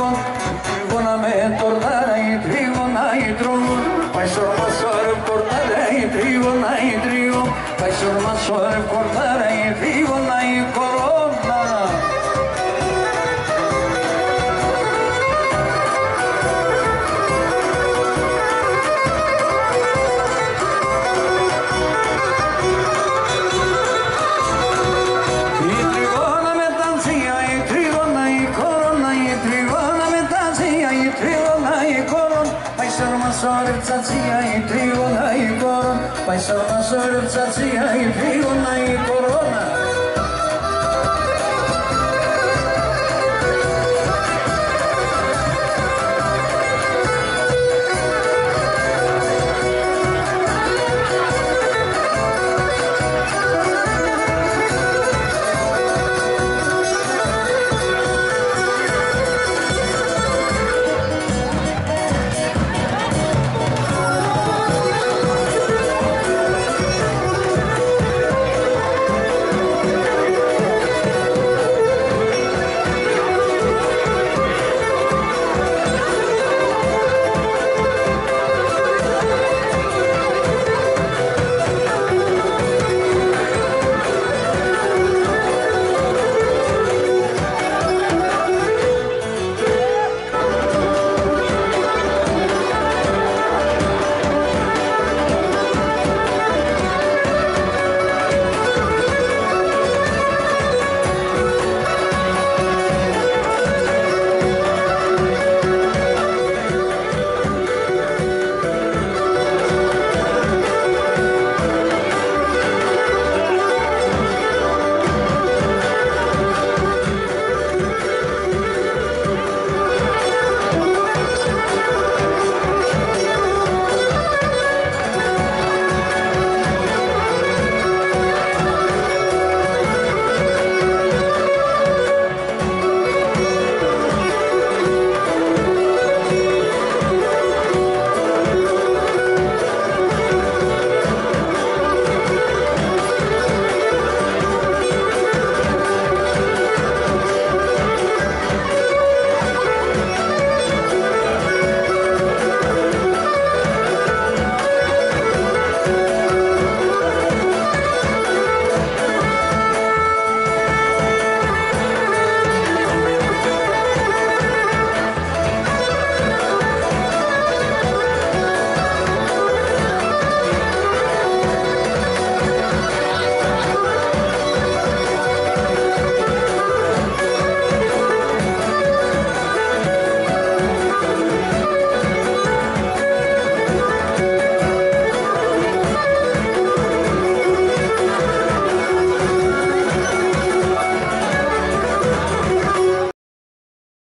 τρίγων, τρίγωνα με τορτάρα η τρίγωνα η τρίγων. Πάει σορμα σορευ κορτάρα η τρίγωνα η τρίγων. Πάει σορμα σορευ κορτάρα η τρίγωνα η κορώνα. Σορευ τσατσία η τρίγωνα η κορώνα. Πάει σορμα σορευ τσατσία η τρίγωνα η κορώνα.